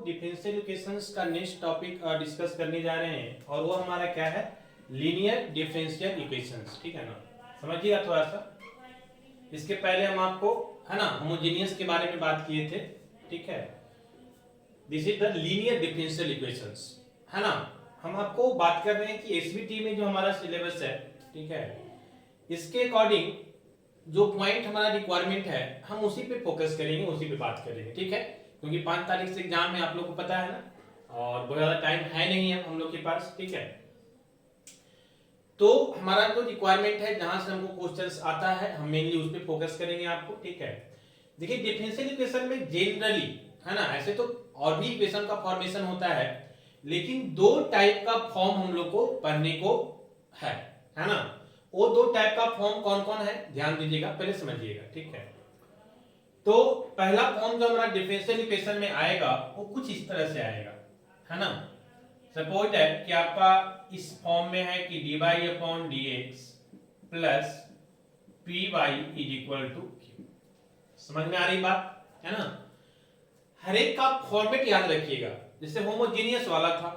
Differential equations का next topic discuss करने जा रहे हैं और वो हमारा क्या है, लीनियर डिफरेंशियल इक्वेशंस। ठीक है ना, समझिएगा थोड़ा सा। इसके पहले हम आपको है ना होमोजेनियस के बारे में बात किए थे। ठीक है, this is the linear differential equations, है ना। हम आपको बात कर रहे हैं कि एसवीटी में जो हमारा सिलेबस है, ठीक है, इसके अकॉर्डिंग जो पॉइंट हमारा रिक्वायरमेंट है हम उसी पे फोकस करेंगे, उसी पे बात करेंगे। ठीक है, क्योंकि 5 तारीख से एग्जाम है, आप लोग को पता है ना, और बहुत ज्यादा टाइम है नहीं है हम लोग के पास। ठीक है, तो हमारा जो रिक्वायरमेंट है जहां से हमको क्वेश्चंस आता है हम मेनली उस पे फोकस करेंगे आपको। ठीक है, देखिए डिफरेंशियल इक्वेशन में जनरली है ना, ऐसे तो और भी इक्वेशन का फॉर्मेशन होता है, लेकिन दो टाइप का फॉर्म हम लोग को पढ़ने को है ना। वो दो टाइप का फॉर्म कौन कौन है ध्यान दीजिएगा, पहले समझिएगा। ठीक है, तो पहला फॉर्म जो हमारा डिफरेंशियल इक्वेशन में आएगा वो कुछ इस तरह से आएगा, है ना। सपोज है कि आपका इस फॉर्म में है कि dy upon dx plus py is equal to q। समझ में आ रही बात, है ना। हर एक का फॉर्मेट याद रखिएगा, जैसे होमोजेनियस वाला था,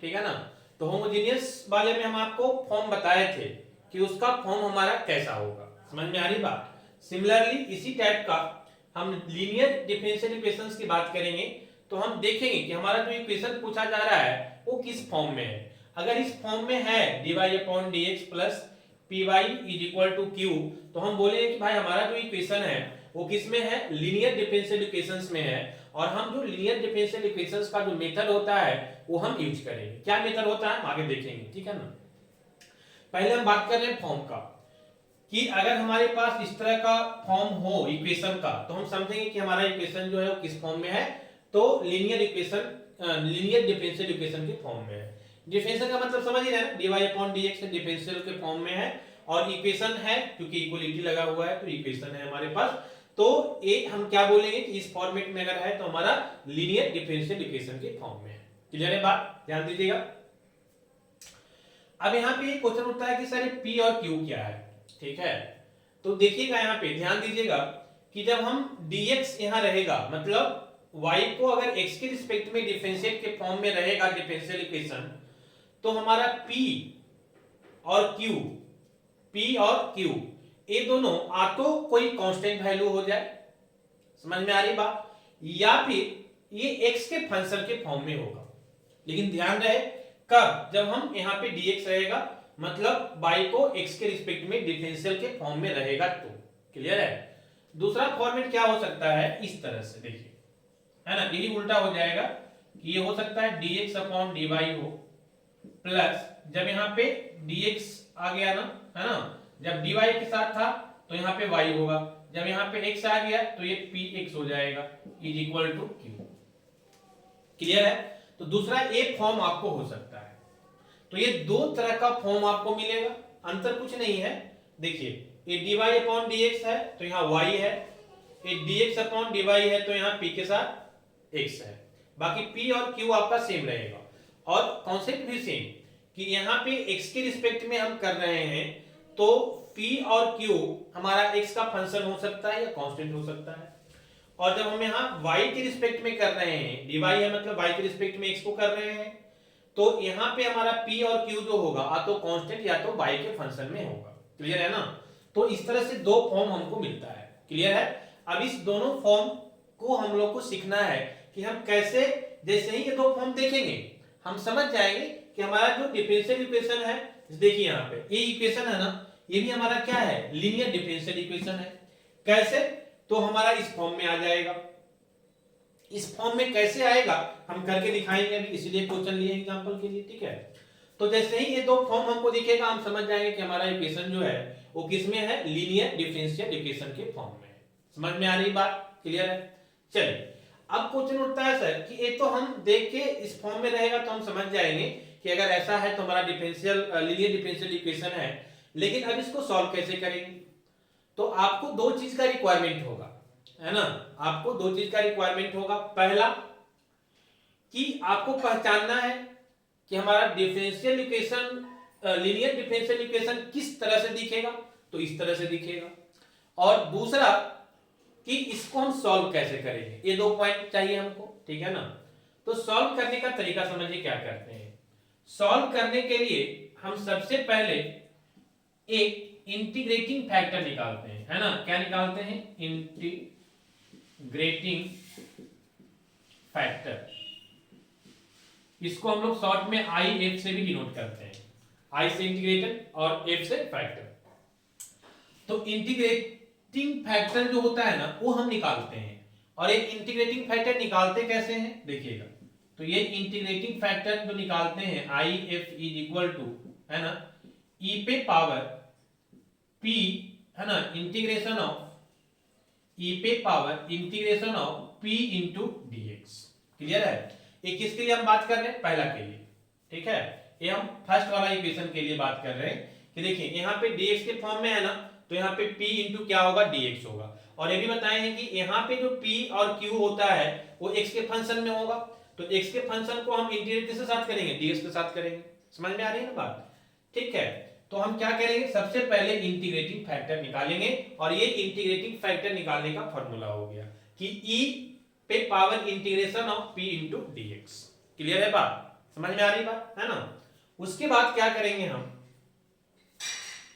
ठीक है ना, तो होमोजेनियस वाले में हम आपको फॉर्म बताए थे कि उसका फॉर्म हमारा कैसा होगा। समझ में आ रही बात। सिमिलरली इसी टाइप का हम लीनियर डिफरेंशियल इक्वेशंस की बात करेंगे, तो हम देखेंगे कि हमारा जो इक्वेशन पूछा जा रहा है वो किस फॉर्म में है। अगर इस फॉर्म में है dy upon dx plus py is equal to q, तो हम बोलेंगे कि भाई हमारा जो इक्वेशन है वो किस में है, लीनियर डिफरेंशियल इक्वेशंस में है। और हम जो लीनियर डिफरेंशियल इक्वेशंस का जो मेथड होता है वो हम यूज करेंगे। क्या मेथड होता है हम आगे देखेंगे। ठीक है ना, पहले हम बात कर रहे हैं फॉर्म का, कि अगर हमारे पास इस तरह का फॉर्म हो इक्वेशन का, तो हम समझेंगे कि हमारा इक्वेशन जो है वो किस फॉर्म में है, तो linear equation, linear differential equation के फॉर्म में है। डिफरेंशियल का मतलब समझ ही रहे हैं, dy अपॉन dx डिफरेंशियल के फॉर्म में है, और इक्वेशन है क्योंकि इक्वलिटी लगा हुआ है तो इक्वेशन है हमारे पास। तो ये हम क्या बोलेंगे कि इस फॉर्मेट में अगर है तो हमारा लीनियर डिफरेंशियल इक्वेशन के फॉर्म में है। क्लियर है बात, ध्यान दीजिएगा। अब यहाँ पे क्वेश्चन उठता है कि सर P और Q क्या है। ठीक है, तो देखिएगा यहाँ पे ध्यान दीजिएगा कि जब हम dx यहाँ रहेगा, मतलब y को अगर x के रिस्पेक्ट में डिफरेंशिएट के फॉर्म में रहेगा डिफरेंशियल इक्वेशन, तो हमारा P और Q ये दोनों आ तो कोई कांस्टेंट वैल्यू हो जाए, समझ में आ रही बात, या फिर ये x के फंक्शन के फॉर्म में होगा। लेकिन ध्यान रहे कब, जब हम यहाँ पे dx रहेगा, मतलब y को x के रिस्पेक्ट में डिफरेंशियल के फॉर्म में रहेगा तो। क्लियर है। दूसरा फॉर्मेट क्या हो सकता है, इस तरह से देखिए, है ना, यही उल्टा हो जाएगा कि ये हो सकता है dx अपॉन dy हो, प्लस जब यहाँ पे dx आ गया ना, है ना, जब dy के साथ था तो यहाँ पे y होगा, जब यहाँ पे x आ गया तो ये px हो जाएगा is equal to q। Clear है। तो दूसरा एक फॉर्म आपको हो सकता है। तो ये दो तरह का फॉर्म आपको मिलेगा, अंतर कुछ नहीं है। देखिए ये dy अपॉन dx है तो यहाँ y है, ये dx अपॉन dy है तो यहाँ p के साथ x है, बाकी p और q आपका सेम रहेगा। और कॉन्सेप्ट भी सेम कि यहाँ पे x के रिस्पेक्ट में हम कर रहे हैं, तो p और q हमारा x का फंक्शन हो सकता है या कांस्टेंट हो सकता है। और जब हम यहाँ y के रिस्पेक्ट में कर रहे हैं, dy है मतलब y के रिस्पेक्ट में x को कर रहे हैं, तो यहाँ पे हमारा p और q जो होगा या तो कांस्टेंट या तो y के फंक्शन में होगा। क्लियर है ना। तो इस तरह से दो फॉर्म हमको मिलता है। क्लियर है। अब इस दोनों फॉर्म को हम लोग को सीखना है कि हम कैसे, जैसे ही ये दो फॉर्म देखेंगे हम समझ जाएंगे कि हमारा जो डिफरेंशियल इक्वेशन है, देखिए यहाँ पे ये इक्वेशन है ना, ये भी हमारा क्या है, लीनियर डिफरेंशियल इक्वेशन है। कैसे, तो हमारा इस फॉर्म में आ जाएगा। इस फॉर्म में कैसे आएगा हम करके दिखाएंगे अभी, इसलिए क्वेश्चन लिए एग्जांपल के लिए। ठीक है, तो जैसे ही ये दो फॉर्म हमको दिखेगा हम समझ जाएंगे कि हमारा इक्वेशन जो है वो किसमें है, लीनियर डिफरेंशियल इक्वेशन के फॉर्म में है। समझ में आ रही बात, क्लियर है। चलिए अब क्वेश्चन उठता है सर कि ये तो हम देख के इस फॉर्म में रहेगा तो हम समझ जाएंगे कि अगर ऐसा है तो हमारा डिफरेंशियल लीनियर डिफरेंशियल इक्वेशन है, लेकिन अब इसको सॉल्व कैसे करेंगे। तो आपको दो चीज का रिक्वायरमेंट होगा, है ना, आपको दो चीज का रिक्वायरमेंट होगा। पहला कि आपको पहचानना है कि हमारा differential equation, linear differential equation किस तरह से दिखेगा, तो इस तरह से दिखेगा। और दूसरा कि इसको हम सॉल्व कैसे करेंगे, ये दो पॉइंट चाहिए हमको। ठीक है ना, तो सॉल्व करने का तरीका समझिए क्या करते हैं। सॉल्व करने के लिए हम सबसे पहले एक इंटीग्रेटिंग फैक्टर निकालते हैं, है ना। क्या निकालते हैं? Integrating factor. इसको हम लोग शॉर्ट में आई एफ से भी डिनोट करते हैं, आई से इंटीग्रेटर और एफ से फैक्टर। तो इंटीग्रेटिंग फैक्टर जो होता है ना वो हम निकालते हैं। और एक इंटीग्रेटिंग फैक्टर निकालते कैसे हैं देखिएगा। तो ये इंटीग्रेटिंग फैक्टर जो निकालते हैं I F is equal to, है ना, ई पे पावर पी, है ना, इंटीग्रेशन ऑफ ई पे power integration of p into dx. Clear है? ये किसके लिए हम बात कर रहे हैं? पहला के लिए, ठीक है। ये हम फर्स्ट वाला इक्वेशन के लिए बात कर रहे हैं कि देखिए यहाँ पे dx के फॉर्म में है ना, तो यहाँ पे p इंटू क्या होगा? dx होगा। और ये भी बताए हैं कि यहाँ पे जो p और q होता है वो x के फंक्शन में होगा। तो x के फंक्शन को हम इंटीग्रेट किसके साथ करेंगे? dx के साथ करेंगे। समझ में आ रही है ना बात? ठीक है। तो हम क्या करेंगे? सबसे पहले इंटीग्रेटिंग फैक्टर निकालेंगे और ये इंटीग्रेटिंग फैक्टर निकालने का फॉर्मूला हो गया कि e पे power integration of p into dx। Clear है बात? समझ में आ रही बात, है ना। उसके बाद क्या करेंगे हम?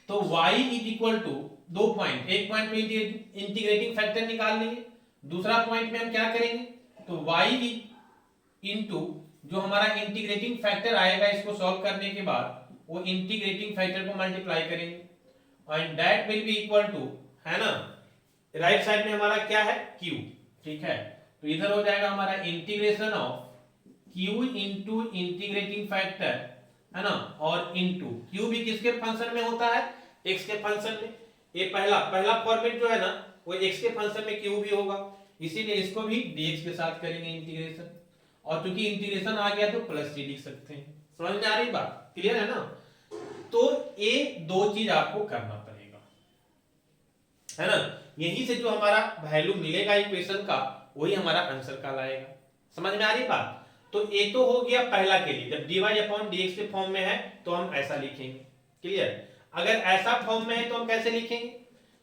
तो y इज इक्वल टू दो पॉइंट, एक पॉइंट पे इंटीग्रेटिंग फैक्टर निकाल लेंगे, दूसरा पॉइंट में हम क्या करेंगे? तो y इंटू जो हमारा इंटीग्रेटिंग फैक्टर आएगा इसको सॉल्व करने के बाद वो इंटीग्रेटिंग फैक्टर को मल्टीप्लाई करेंगे and that will be equal to, है ना, राइट साइड में हमारा क्या है? q। ठीक है। तो इधर हो जाएगा हमारा integration of q into integrating factor, है ना, और इंटू q भी किसके फंक्शन में होता है? x के फंक्शन में। ये पहला फॉर्मेट जो है ना वो x के फंक्शन में q भी होगा, इसीलिए इसको भी dx के साथ करेंगे इंटीग्रेशन। और चूंकि इंटीग्रेशन आ गया तो प्लस c लिख सकते हैं। समझ में आ रही बात? क्लियर है ना। तो ये दो चीज आपको करना पड़ेगा, है ना। यहीं से जो हमारा वैल्यू मिलेगा इक्वेशन का वही हमारा आंसर का आएगा। समझ में आ रही बात? तो ये तो हो गया पहला के लिए, जब dy अपॉन dx के फॉर्म में है तो हम ऐसा लिखेंगे। क्लियर? अगर ऐसा फॉर्म में है तो हम कैसे लिखेंगे?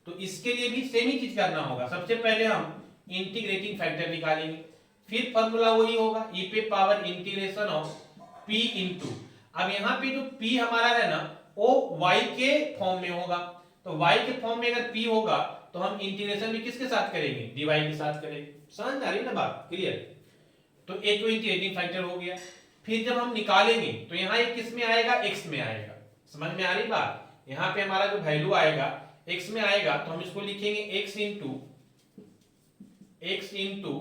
तो इसके लिए भी सेम ही चीज करना होगा। सबसे पहले हम इंटीग्रेटिंग फैक्टर निकालेंगे, फिर फॉर्मूला वही होगा e पे power integration of p into, अब यहाँ पे जो p हमारा है ना वो y के फॉर्म में होगा। तो y के फॉर्म में अगर p होगा तो हम इंटीग्रेशन भी किसके साथ करेंगे? dy के साथ करेंगे। समझ में आ रही है ना बात? क्लियर? तो a तो इंटीग्रेटिंग फैक्टर हो गया। फिर जब हम निकालेंगे तो यहाँ ये किस में आएगा? x में आएगा। समझ में आ रही बात? यहाँ पे हमारा जो वैल्यू आएगा x में आएगा तो हम इसको लिखेंगे x into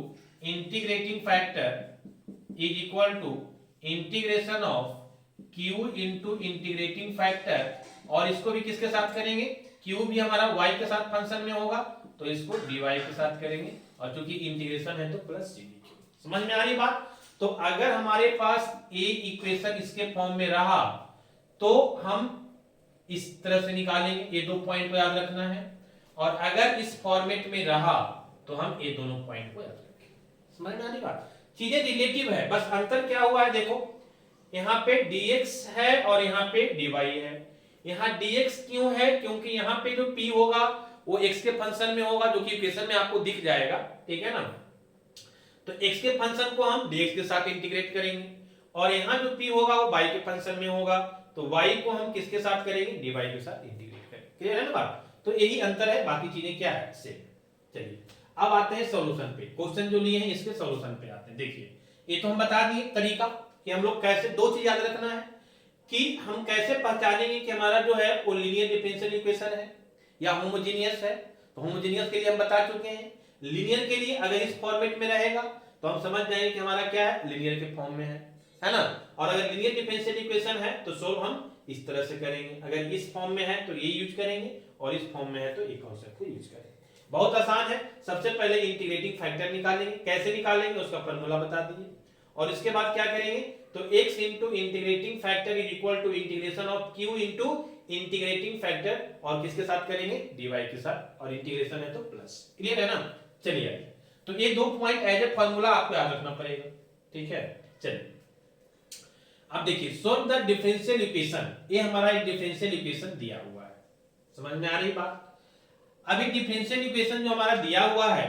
integrating factor is equal to integration of q into integrating factor, और इसको भी किसके साथ करेंगे? q भी हमारा y के साथ फंक्शन में होगा तो इसको dy के साथ करेंगे, और चूंकि इंटीग्रेशन है तो प्लस c। समझ में आ रही बात? तो अगर हमारे पास a इक्वेशन इसके फॉर्म में रहा तो हम इस तरह से निकालेंगे, ये दो पॉइंट को याद रखना है। और अगर इस फॉर्मेट में रहा तो हम ये दोनों पॉइंट को याद रखेंगे। समझ में आ रही बात? चीजें रिलेटिव है, बस अंतर क्या हुआ है देखो, यहाँ पे dx है और यहाँ पे dy है। यहाँ dx क्यों है? क्योंकि यहाँ पे जो p होगा वो x के फंक्शन में होगा, जो कि इक्वेशन में आपको दिख जाएगा। ठीक है ना। तो x के फंक्शन को हम dx के साथ इंटीग्रेट करेंगे, और यहाँ जो p होगा वो y के फंक्शन में होगा, तो y को हम किसके साथ करेंगे? dy के साथ इंटीग्रेट करेंगे। क्लियर है ना बात? तो यही अंतर है, बाकी चीजें क्या है? सेम। चलिए अब आते हैं सॉल्यूशन पे। क्वेश्चन जो लिए हैं इसके सॉल्यूशन पे आते हैं। देखिए ये तो हम बता दिए तरीका कि हम लोग कैसे, दो चीज याद रखना है कि हम कैसे पहचानेंगे कि हमारा जो है वो लीनियर डिफरेंशियल इक्वेशन है या होमोजेनियस है। तो होमोजेनियस के लिए हम बता चुके हैं, लीनियर के लिए अगर इस फॉर्मेट में रहेगा तो हम समझ जाएंगे कि हमारा क्या है? लीनियर के फॉर्म में है ना। और अगर लीनियर डिफरेंशियल इक्वेशन है तो सोल्व हम इस तरह से करेंगे, अगर इस फॉर्म में है तो ये यूज करेंगे और इस फॉर्म में है तो ये कॉन्सेप्ट को यूज करेंगे। बहुत आसान है। सबसे पहले इंटीग्रेटिंग फैक्टर निकालेंगे, कैसे निकालेंगे उसका फॉर्मूला बता दीजिए, और इसके बाद क्या करेंगे? तो x into integrating factor is equal to integration of q into integrating factor, और किसके साथ करेंगे? dy के साथ, और इंटीग्रेशन है तो प्लस। क्लियर है ना। चलिए तो ये दो पॉइंट एज ए फॉर्मूला आपको याद रखना पड़ेगा। ठीक है। चलिए अब देखिए, सॉल्व द डिफरेंशियल इक्वेशन। ये हमारा एक डिफरेंशियल इक्वेशन दिया हुआ है। समझ में आ रही बात? अभी डिफरेंशियल इक्वेशन जो हमारा दिया हुआ है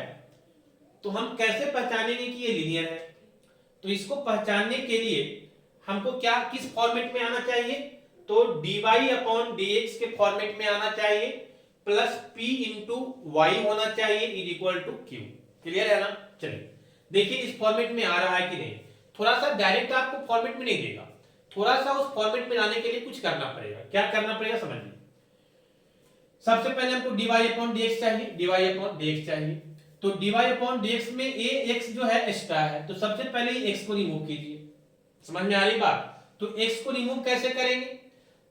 तो हम कैसे पहचानेंगे कि ये लीनियर है? तो इसको पहचानने के लिए हमको क्या किस फॉर्मेट में आना चाहिए, तो dy अपॉन dx के फॉर्मेट में आना चाहिए, प्लस p इंटू वाई होना चाहिए is equal to q. Clear है ना? चलिए देखिए इस फॉर्मेट में आ रहा है कि नहीं। थोड़ा सा डायरेक्ट आपको फॉर्मेट में नहीं देगा, थोड़ा सा उस फॉर्मेट में लाने के लिए कुछ करना पड़ेगा। क्या करना पड़ेगा समझिए। सबसे पहले हमको dy अपॉन dx चाहिए, dy अपॉन dx चाहिए। तो dy अपॉन dx में ax जो है स्टार है, तो सबसे पहले ही x को रिमूव कीजिए। समझ में आ रही बात? तो x को रिमूव कैसे करेंगे,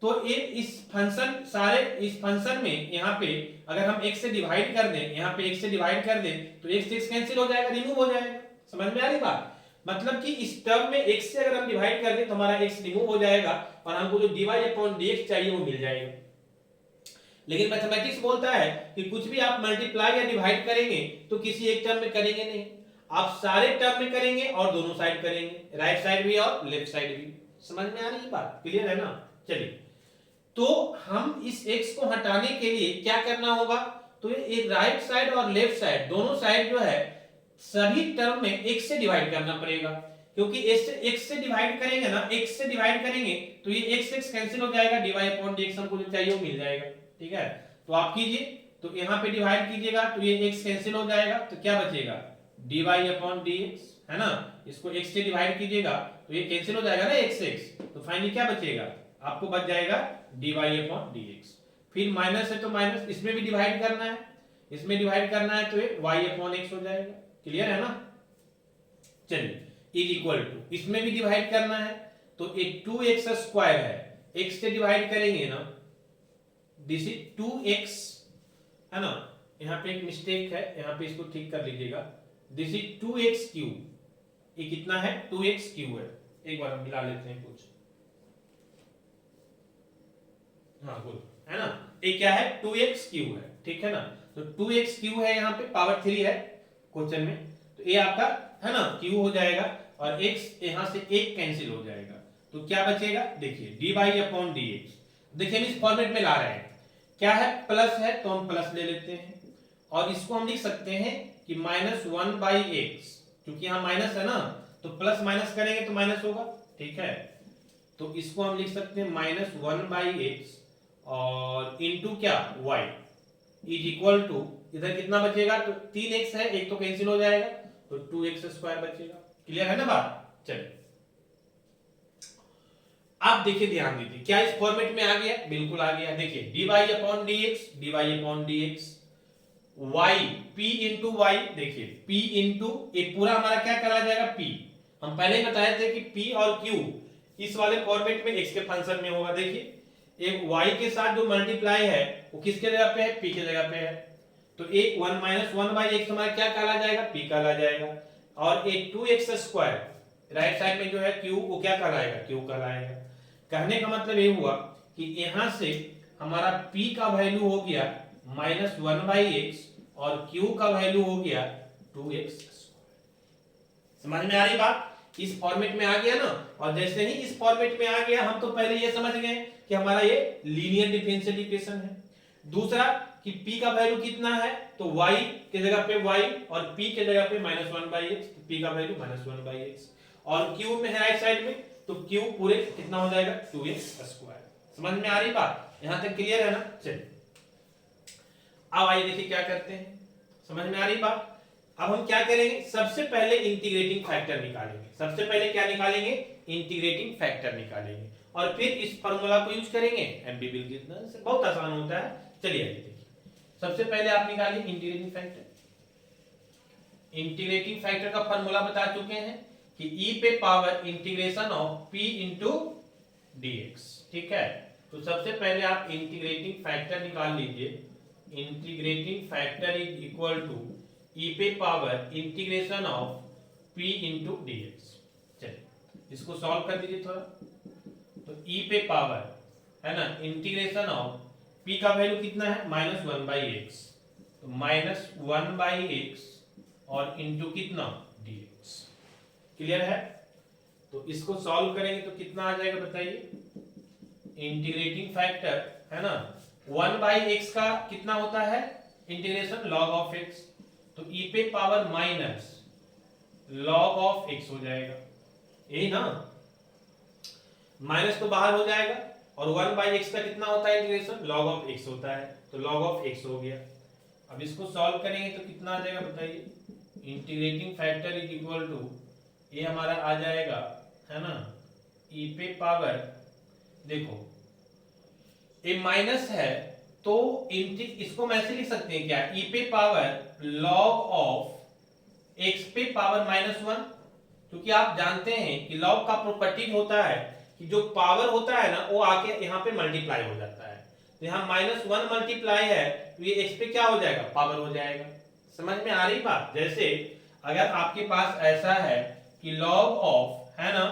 तो इस फंक्शन में यहाँ पे अगर हम x से डिवाइड कर दें, यहाँ पे x से डिवाइड कर दें तो x कैंसिल हो जाएगा, रिमूव हो जाएगा। समझ में आ रही बात? मतलब कि इस टर्म में x से अगर हम डिवाइड कर दें तो हमारा x रिमूव हो जाएगा और हमको जो dy अपॉन dx चाहिए वो मिल जाएगा। लेकिन मैथमेटिक्स बोलता है कि कुछ भी आप मल्टीप्लाई या डिवाइड करेंगे तो किसी एक टर्म में करेंगे नहीं, आप सारे टर्म में करेंगे और दोनों साइड करेंगे, राइट साइड भी और लेफ्ट साइड भी। समझ में आ रही है बात? क्लियर है ना? चलिए तो हम इस x को हटाने के लिए क्या करना होगा, तो ये राइट साइड और लेफ्ट साइड दोनों साइड जो है सभी टर्म में x से डिवाइड करना पड़ेगा, क्योंकि x से डिवाइड करेंगे ना, x से डिवाइड करेंगे तो ये x कैंसिल हो जाएगा, dy अपॉन dx हमको जो चाहिए वो मिल जाएगा। ठीक है, तो आप कीजिए, तो यहाँ पे डिवाइड कीजिएगा तो ये x कैंसिल हो जाएगा, तो क्या बचेगा dy अपॉन dx, है ना। इसको x से डिवाइड कीजिएगा तो ये कैंसिल हो जाएगा ना x, तो फाइनली क्या बचेगा, आपको बच जाएगा dy अपॉन dx। फिर माइनस है तो माइनस, इसमें भी डिवाइड करना है, इसमें डिवाइड करना है तो ये y अपॉन x हो जाएगा। क्लियर है ना? चलिए इज इक्वल टू, इसमें भी डिवाइड करना है तो एक 2x स्क्वायर है, x से डिवाइड करेंगे ना, दिस इज 2x, है ना। यहाँ पे एक मिस्टेक है, यहाँ पे इसको ठीक कर लीजिएगा, दिस इज 2x क्यू, ये कितना है 2x क्यू है। एक बार हम मिला लेते हैं कुछ, हाँ गुड, है ना। ये क्या है 2x क्यू है, ठीक है ना। तो 2x क्यू है, यहाँ पे पावर 3 है क्वेश्चन में, तो ये आपका है ना क्यू हो जाएगा और x यहाँ से एक कैंसिल हो जाएगा, तो क्या बचेगा देखिए dy अपॉन dx। देखिए हम इस फॉर्मेट में ला रहे हैं, क्या है प्लस है तो हम प्लस ले लेते हैं और इसको हम लिख सकते हैं कि माइनस 1 बाई एक्स, क्योंकि यहाँ माइनस है ना तो प्लस माइनस करेंगे तो माइनस होगा। ठीक है, तो इसको हम लिख सकते हैं माइनस 1 बाई एक्स और इनटू क्या y इज इक्वल टू, इधर कितना बचेगा तो 3x है, एक तो कैंसिल हो जाएगा तो 2x स्क्वायर बचेगा। क्लियर है ना बात? चलिए आप देखिए, ध्यान दीजिए, क्या इस फॉर्मेट में आ गया? बिल्कुल आ गया। देखिए dy upon dx y p into y, देखिए p इंटू ये पूरा हमारा क्या करा जाएगा p, हम पहले ही बताए थे कि p और q इस वाले फॉर्मेट में x के फंक्शन में होगा। देखिए एक y के साथ जो मल्टीप्लाई है वो किसके जगह पे है, p के जगह पे है, तो एक 1 माइनस 1 बाई एक्स हमारा क्या कहला जाएगा, p कहला जाएगा, और एक 2x स्क्वायर राइट साइड में जो है q वो क्या कहलाएगा, q कहलाएगा। कहने का मतलब ये हुआ कि यहां से हमारा p का वैल्यू हो गया माइनस 1 बाई एक्स और q का वैल्यू हो गया 2x स्क्वायर। समझ में आ रही बात? इस फॉर्मेट में आ गया ना, और जैसे ही इस फॉर्मेट में आ गया हम तो पहले ये समझ गए कि हमारा ये लीनियर डिफरेंशियल इक्वेशन है। दूसरा कि p का वैल्यू कितना है, तो y के जगह पे y और p के जगह पे माइनस 1 बाई एक्स, p का वैल्यू माइनस 1 बाई एक्स, और q में है राइट साइड में तो q पूरे कितना हो जाएगा 2x स्क्वायर। समझ में आ रही बात? यहां तक क्लियर है ना? चलिए अब आइए देखिए क्या करते हैं, समझ में आ रही बात? अब हम क्या करेंगे, सबसे पहले इंटीग्रेटिंग फैक्टर निकालेंगे। सबसे पहले क्या निकालेंगे, इंटीग्रेटिंग फैक्टर निकालेंगे और फिर इस फार्मूला को यूज करेंगे, एमबी बिल कितना, बहुत आसान होता है। चलिए देखिए, सबसे पहले आप निकालिए इंटीग्रेटिंग फैक्टर। इंटीग्रेटिंग फैक्टर का फार्मूला बता चुके हैं कि e पे power integration of p into dx। ठीक है, तो सबसे पहले आप इंटीग्रेटिंग फैक्टर निकाल लीजिए। Integrating factor is equal to e पे power integration of p into dx। चलिए इसको सॉल्व कर दीजिए थोड़ा, तो e पे पावर है ना इंटीग्रेशन ऑफ p का वैल्यू कितना है माइनस 1 बाई एक्स, तो माइनस 1 बाई एक्स और इंटू कितना dx। क्लियर है? तो इसको सॉल्व करेंगे तो कितना आ जाएगा बताइए, इंटीग्रेटिंग फैक्टर है ना 1 बाई एक्स का कितना होता है इंटीग्रेशन लॉग ऑफ एक्स, तो e पे power minus log of x हो जाएगा। यही ना, माइनस तो बाहर हो जाएगा, और 1/x का कितना होता है इंटीग्रेशन, log ऑफ x होता है, तो log ऑफ x हो गया। अब इसको सॉल्व करेंगे तो कितना आ जाएगा बताइए, integrating factor is equal to, ये हमारा आ जाएगा है ना, e पे पावर, देखो ये माइनस है तो इसको हम ऐसे लिख सकते हैं क्या, e पे पावर log ऑफ x पे पावर -1, क्योंकि आप जानते हैं कि log का प्रॉपर्टी होता है कि जो पावर होता है ना वो आके यहाँ पे मल्टीप्लाई हो जाता है, तो यहाँ -1 मल्टीप्लाई है तो ये x पे क्या हो जाएगा, पावर हो जाएगा। समझ में आ रही बात, जैसे अगर आपके पास ऐसा है कि log ऑफ है ना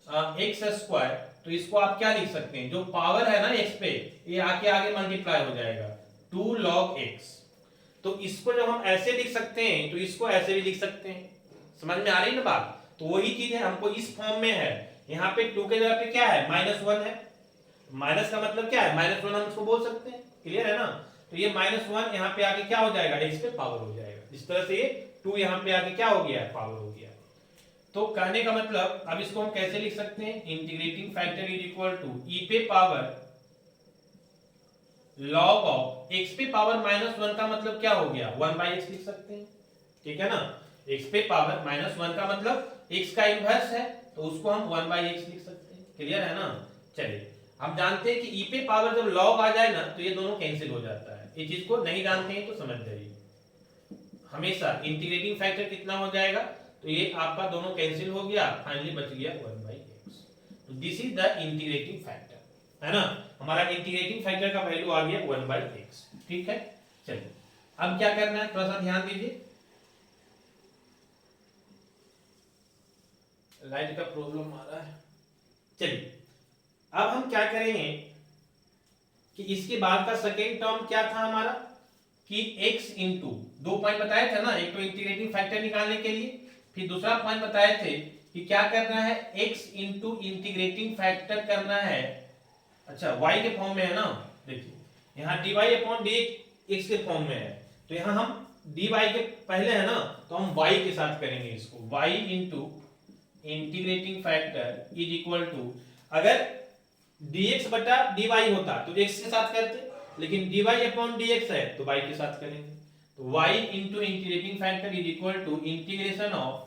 x², तो इसको आप क्या लिख सकते हैं, जो पावर है ना x पे ये आके आगे मल्टीप्लाई हो जाएगा 2 log x, तो इसको जब हम ऐसे लिख सकते हैं तो इसको ऐसे भी लिख सकते हैं। समझ में आ रही है ना बात, तो वही चीज है, हमको इस फॉर्म में है, यहाँ पे 2 के जगह पे क्या है -1 है, माइनस का मतलब क्या है, -1 हम इसको बोल सकते हैं, क्लियर है ना, तो ये -1 यहाँ पे आके क्या हो जाएगा, x पे पावर हो जाएगा, इस तरह से ये 2 यहाँ पे आके क्या हो गया, पावर हो गया। तो कहने का मतलब अब इसको हम कैसे लिख सकते हैं, integrating factor is equal to e पे पावर log ऑफ x पे पावर -1 का मतलब क्या हो गया, 1/x लिख सकते हैं, ठीक है ना, x पे पावर -1 का मतलब x का इनवर्स है तो उसको हम 1/x लिख सकते हैं, क्लियर है ना। चलिए हम जानते हैं कि e पे पावर जब log आ जाए ना तो ये दोनों कैंसिल हो जाता है, ये चीज को नहीं जानते हैं तो समझ जाइए, हमेशा इंटीग्रेटिंग फैक्टर कितना हो जाएगा, तो ये आपका दोनों कैंसिल हो गया, फाइनली बच गया 1/x। तो this is the integrating factor, है ना, हमारा इंटीग्रेटिंग फैक्टर का वैल्यू आ गया 1/x, ठीक है। चलिए अब क्या करना है, थोड़ा सा ध्यान दीजिए, लाइट का प्रॉब्लम आ रहा है। चलिए अब हम क्या करेंगे कि इसके बाद का सेकेंड टर्म क्या था हमारा, कि x इंटू, 2 पॉइंट बताए थे ना, एक तो इंटीग्रेटिंग फैक्टर निकालने के लिए, फिर दूसरा पॉइंट बताए थे कि क्या करना है, x इंटू इंटीग्रेटिंग फैक्टर करना है, अच्छा y के फॉर्म में है ना, देखिए यहाँ dy अपॉन dx x के फॉर्म में है, तो यहाँ हम dy के पहले है ना तो हम y के साथ करेंगे इसको, y into integrating factor is equal to, अगर dx बटा dy होता तो x के साथ करते, लेकिन dy अपॉन dx है तो y के साथ करेंगे, तो y into integrating factor is equal to integration of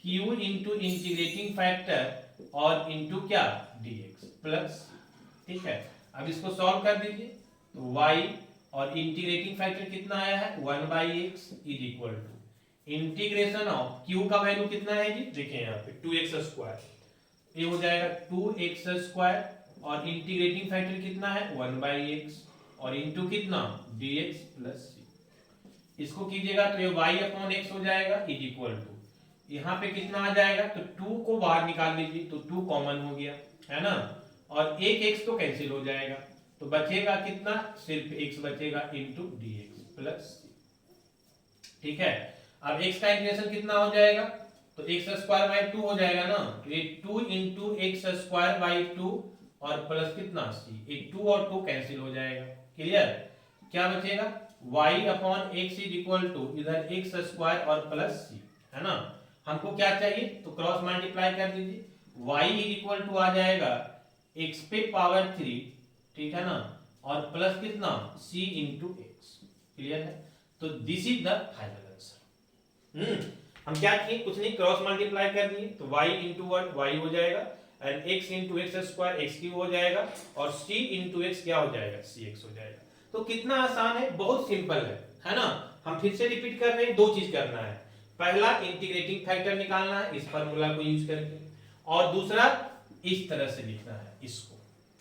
q into integrating factor और इंटू क्या dx प्लस, ठीक है। अब इसको सॉल्व कर दीजिए, तो y और इंटीग्रेटिंग फैक्टर कितना आया है 1/x is equal to integration of q का वैल्यू कितना है जी, देखिए यहाँ पे 2x², ये हो जाएगा 2x² और इंटीग्रेटिंग फैक्टर कितना है 1/x और इंटू कितना dx प्लस c, इसको कीजिएगा तो ये y अपॉन x हो जाएगा इज इक्वल टू, यहाँ पे कितना आ जाएगा, तो 2 को बाहर निकाल लीजिए तो 2 कॉमन हो गया है ना, और एक x तो कैंसिल हो जाएगा, तो बचेगा कितना, सिर्फ x बचेगा इंटू dx प्लस c, ठीक है। अब x का इंटीग्रेशन कितना हो जाएगा, तो x² 2 हो जाएगा ना, तो ये 2 इंटू x² 2 और प्लस कितना c, एक 2 और 2 कैंसिल हो जाएगा, क्लियर। क्या बचेगा y upon x is equal to इधर x² और प्लस c, है ना, हमको क्या चाहिए, तो क्रॉस मल्टीप्लाई कर दीजिए, y इज इक्वल टू आ जाएगा x पे पावर 3, ठीक है ना, और प्लस कितना c इंटू x, क्लियर है। तो this is the final answer. हम क्या किए, कुछ नहीं, क्रॉस मल्टीप्लाई कर दिए, तो y इंटू 1 y हो जाएगा, and x into x² x³ हो जाएगा, और c इंटू x क्या हो जाएगा cx हो जाएगा। तो कितना आसान है, बहुत सिंपल है ना। हम फिर से रिपीट कर रहे हैं, दो चीज करना है, पहला इंटीग्रेटिंग फैक्टर निकालना है इस फार्मूला को यूज करके, और दूसरा इस तरह से लिखना है इसको,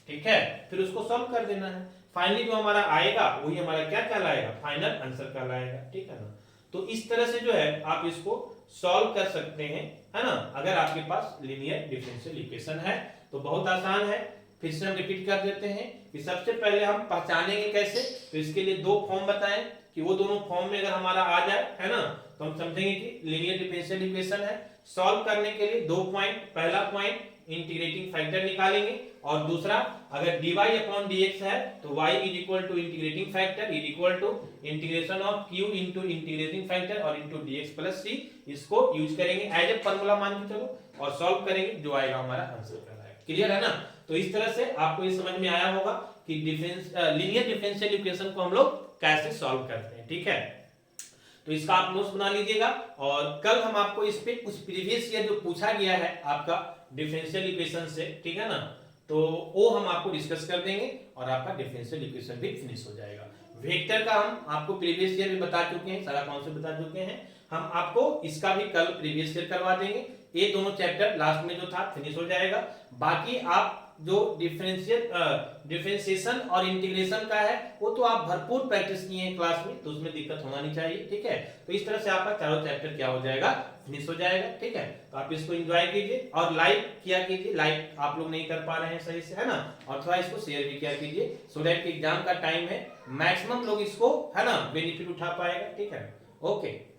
ठीक है, फिर उसको सॉल्व कर देना है, फाइनली जो हमारा आएगा वही हमारा क्या कहलाएगा, फाइनल आंसर कहलाएगा, ठीक है ना। तो इस तरह से जो है आप इसको सॉल्व कर सकते हैं, है ना, अगर आपके पास लीनियर डिफरेंशियल इक्वेशन है तो बहुत आसान है। फिर से हम रिपीट कर देते हैं कि सबसे पहले हम पहचानेंगे कैसे, तो इसके लिए दो फॉर्म बताएं कि वो दोनों फॉर्म में अगर हमारा आ जाए, है ना, तो हम समझेंगे कि लीनियर डिफरेंशियल इक्वेशन है। सॉल्व करने के लिए दो पॉइंट, पहला पॉइंट इंटीग्रेटिंग फैक्टर निकालेंगे, और दूसरा अगर dy अपॉन dx है तो y is equal to integrating factor is equal to integration of q into integrating factor और इनटू dx प्लस c, इसको यूज करेंगे एज ए फार्मूला मान के चलो और सॉल्व करेंगे, जो आएगा हमारा आंसर कहलाएगा। क्लियर है ना? तो इस तरह से आपको ये समझ में आया होगा कि लीनियर डिफरेंशियल इक्वेशन को हम लोग कैसे सॉल्व करते हैं। ठीक है, तो इसका आप नोट्स बना लीजिएगा, और कल हम आपको इस पे कुछ प्रीवियस ईयर जो पूछा गया है आपका डिफरेंशियल इक्वेशन से, ठीक है ना, तो वो हम आपको डिस्कस कर देंगे और आपका डिफरेंशियल इक्वेशन भी फिनिश हो जाएगा। वेक्टर का हम आपको प्रीवियस ईयर भी बता चुके हैं, सारा कॉन्सेप्ट बता चुके हैं, हम आपको इसका भी कल प्रीवियस ईयर करवा देंगे। ये दोनों चैप्टर लास्ट में जो था फिनिश हो जाएगा। बाकी आप जो डिफरेंशिएशन और इंटीग्रेशन का है वो तो आप भरपूर प्रैक्टिस किए हैं क्लास में, तो उसमें दिक्कत होना नहीं चाहिए। ठीक है, तो इस तरह से आपका चारों चैप्टर क्या हो जाएगा, फिनिश हो जाएगा। ठीक है, तो आप इसको एंजॉय कीजिए और लाइक किया कीजिए, लाइक आप लोग नहीं कर पा रहे हैं सही से, है ना, और थोड़ा इसको शेयर भी किया कीजिए, सो दैट एग्जाम का टाइम है, मैक्सिमम लोग इसको, है ना, बेनिफिट उठा पाएगा। ठीक है, ओके।